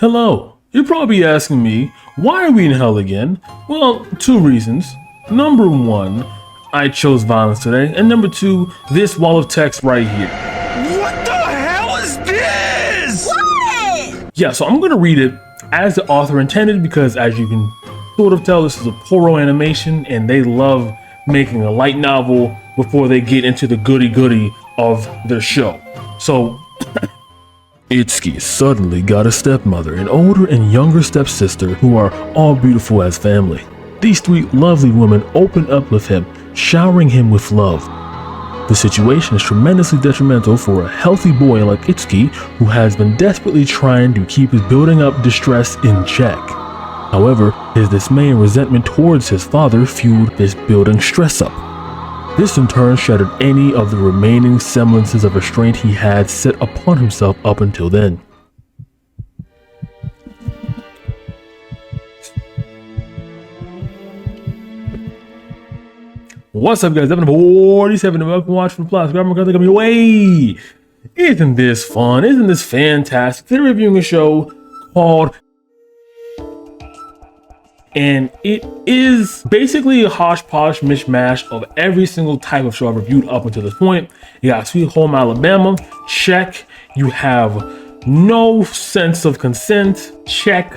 Hello, you're probably asking me, why are we in hell again? Well, two reasons. Number one, I chose violence today, and number two, this wall of text right here. What the hell is this? What? Yeah, so I'm gonna read it as the author intended because as you can sort of tell, this is a Poro animation and they love making a light novel before they get into the goody-goody of their show. So, Itsuki suddenly got a stepmother, an older and younger stepsister who are all beautiful as family. These three lovely women open up with him, showering him with love. The situation is tremendously detrimental for a healthy boy like Itsuki, who has been desperately trying to keep his building up distress in check. However, his dismay and resentment towards his father fueled this building stress up. This in turn shattered any of the remaining semblances of restraint he had set upon himself up until then. What's up, guys? 747 and welcome to Watch for Plus. I'm gonna come your way. Isn't this fun? Isn't this fantastic? Today reviewing a show called, and it is basically a hodgepodge mishmash of every single type of show I've reviewed up until this point. You got Sweet Home Alabama, check. You have no sense of consent, check.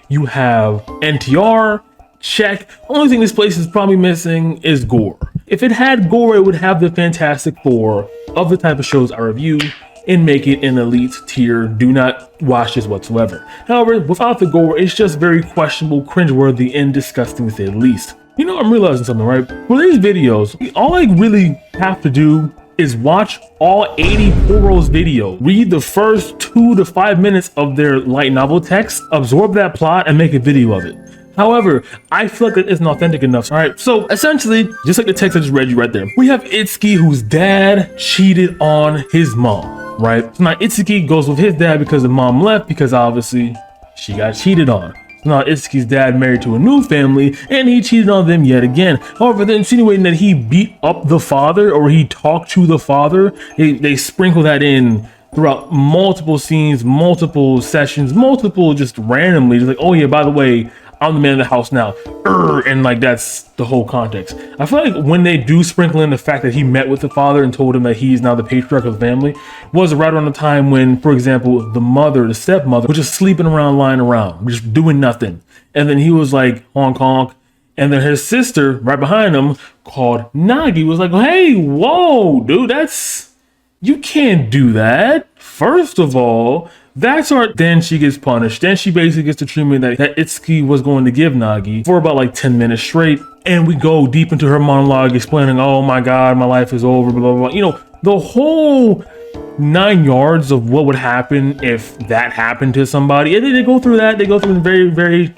You have NTR, check. Only thing this place is probably missing is gore. If it had gore, it would have the Fantastic Four of the type of shows I review and make it an elite tier. Do not watch this whatsoever. However, without the gore, it's just very questionable, cringeworthy, and disgusting to say the least. You know, I'm realizing something, right? For these videos, all I really have to do is watch all 80 Poro's videos, read the first 2 to 5 minutes of their light novel text, absorb that plot, and make a video of it. However, I feel like it isn't authentic enough. All right, so essentially, just like the text I just read you right there, we have Itsuki, whose dad cheated on his mom, right? So now Itsuki goes with his dad because the mom left because obviously she got cheated on. So now Itsuki's dad married to a new family and he cheated on them yet again. However, they're insinuating that he beat up the father or he talked to the father. They sprinkle that in throughout multiple scenes, multiple sessions, multiple just randomly, just like, oh yeah, by the way, I'm the man of the house now, and like that's the whole context. I feel like when they do sprinkle in the fact that he met with the father and told him that he's now the patriarch of the family, was right around the time when, for example, the stepmother, was just sleeping around, lying around, just doing nothing. And then he was like, honk honk. And then his sister, right behind him, called Nagi, was like, hey, whoa, dude, you can't do that. First of all, that's our. Then she gets punished. Then she basically gets the treatment that Itsuki was going to give Nagi for about like 10 minutes straight. And we go deep into her monologue explaining, oh my God, my life is over, blah, blah, blah. You know, the whole 9 yards of what would happen if that happened to somebody. And then they go through that. They go through in very, very,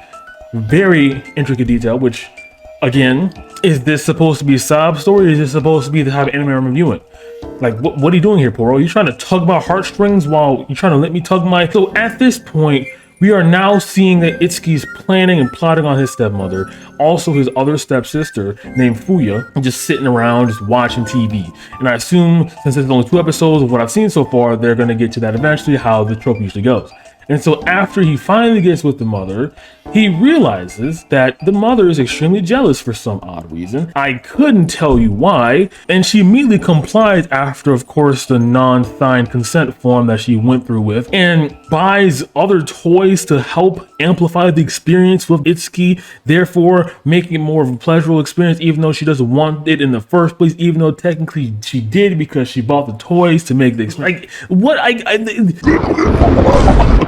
very intricate detail, which again, is this supposed to be a sob story? Or is this supposed to be the type of anime I'm reviewing? Like, what are you doing here, Poro? You trying to tug my heartstrings while you're trying to let me tug my... So at this point, we are now seeing that Itsuki's planning and plotting on his stepmother, also his other stepsister named Fuya, just sitting around, just watching TV. And I assume, since there's only 2 episodes of what I've seen so far, they're going to get to that eventually, how the trope usually goes. And so after he finally gets with the mother, he realizes that the mother is extremely jealous for some odd reason. I couldn't tell you why. And she immediately complies after, of course, the non-signed consent form that she went through with, and buys other toys to help amplify the experience with Itsuki, therefore making it more of a pleasurable experience, even though she doesn't want it in the first place, even though technically she did because she bought the toys to make the experience.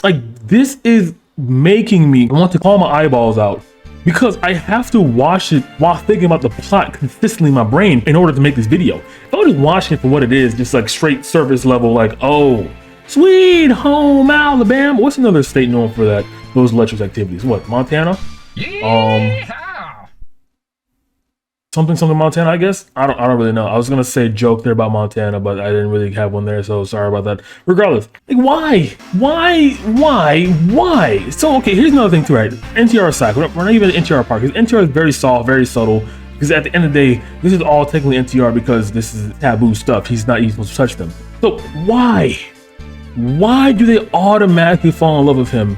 Like, this is making me want to claw my eyeballs out because I have to watch it while thinking about the plot consistently in my brain in order to make this video. If I was just watching it for what it is, just like straight surface level, like, oh, Sweet Home Alabama. What's another state known for that? Those electric activities? What, Montana? Something Montana, I guess. I don't really know. I was gonna say joke there about Montana, but I didn't really have one there, so sorry about that. Regardless, like why? So okay, here's another thing too, right? NTR aside, we're not even at NTR part because NTR is very soft, very subtle. Because at the end of the day, this is all technically NTR because this is taboo stuff. He's not even supposed to touch them. So why do they automatically fall in love with him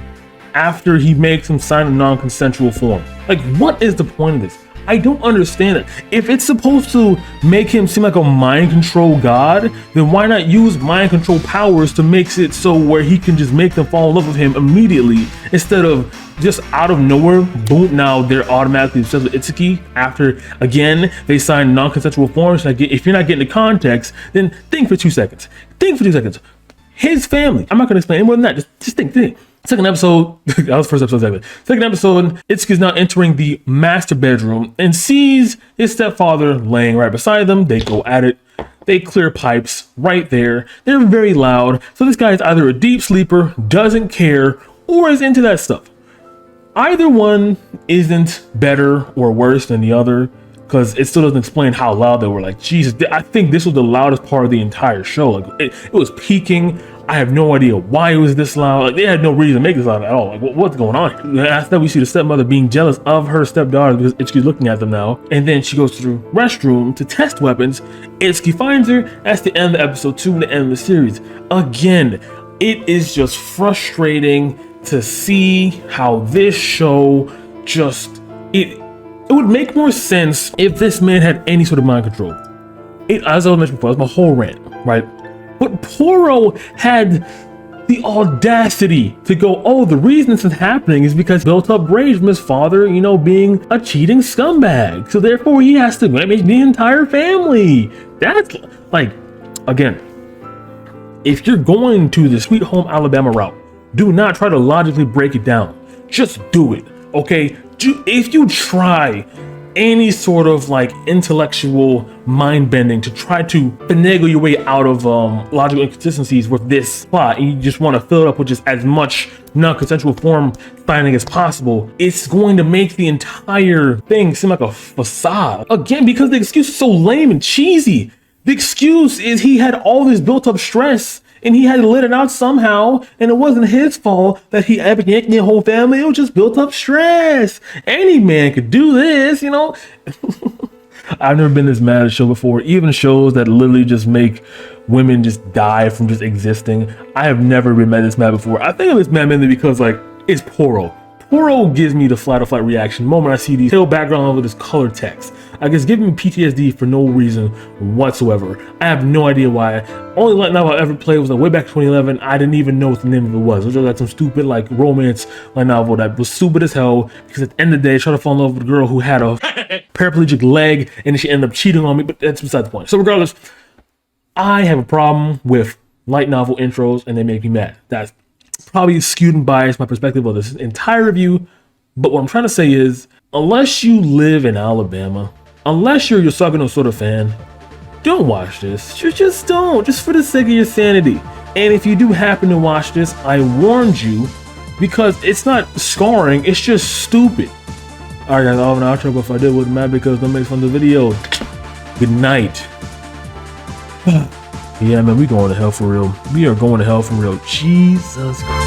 after he makes him sign a non-consensual form. Like, what is the point of this? I don't understand it. If it's supposed to make him seem like a mind control god, then why not use mind control powers to make it so where he can just make them fall in love with him immediately, instead of just out of nowhere, boom, now they're automatically obsessed with Itsuki after, again, they sign non-consensual forms. Like, if you're not getting the context, then think for 2 seconds. Think for 2 seconds. His family, I'm not gonna explain any more than that, just think. Second episode, that was first episode segment. Second episode, Itsuki's now entering the master bedroom and sees his stepfather laying right beside them. They go at it. They clear pipes right there. They're very loud. So this guy is either a deep sleeper, doesn't care, or is into that stuff. Either one isn't better or worse than the other, because it still doesn't explain how loud they were. Like, Jesus, I think this was the loudest part of the entire show. Like, it was peaking. I have no idea why it was this loud. Like, they had no reason to make this loud at all. Like, what's going on? After that, we see the stepmother being jealous of her stepdaughter because Itsuki's looking at them now. And then she goes to the restroom to test weapons. Itsuki finds her. That's the end of episode 2 and the end of the series. Again, it is just frustrating to see how this show just... It would make more sense if this man had any sort of mind control. As I mentioned before, that's my whole rant, right? But Poro had the audacity to go, oh, the reason this is happening is because built up rage from his father, you know, being a cheating scumbag. So therefore he has to manage the entire family. That's like, again, if you're going to the Sweet Home Alabama route, do not try to logically break it down. Just do it, okay? If you try any sort of like intellectual mind bending to try to finagle your way out of logical inconsistencies with this plot, and you just want to fill it up with just as much non-consensual form finding as possible, it's going to make the entire thing seem like a facade. Again, because the excuse is so lame and cheesy. The excuse is he had all this built up stress and he had to let it out somehow, and it wasn't his fault that he epic yanked the whole family. It was just built up stress. Any man could do this, you know. I've never been this mad at a show before. Even shows that literally just make women just die from just existing. I have never been mad this mad before. I think I'm this mad mainly because, like, it's Poro. Poro gives me the flat of flight reaction the moment I see these pale background with this color text. Like, it's giving me PTSD for no reason whatsoever. I have no idea why. Only light novel I ever played was like way back 2011. I didn't even know what the name of it was. It was just like some stupid like romance light novel that was stupid as hell, because at the end of the day I tried to fall in love with a girl who had a paraplegic leg and then she ended up cheating on me, but that's beside the point. So regardless, I have a problem with light novel intros and they make me mad. That's probably skewed and biased my perspective of this entire review, but what I'm trying to say is, unless you live in Alabama, unless you're a Yosaka no Sora fan, don't watch this. Just don't, just for the sake of your sanity. And if you do happen to watch this, I warned you, because it's not scarring, it's just stupid. Alright guys, I'll have an outro, but if I did, wouldn't matter because don't make fun of the video. Good night. Yeah, man, we going to hell for real. We are going to hell for real. Jesus Christ.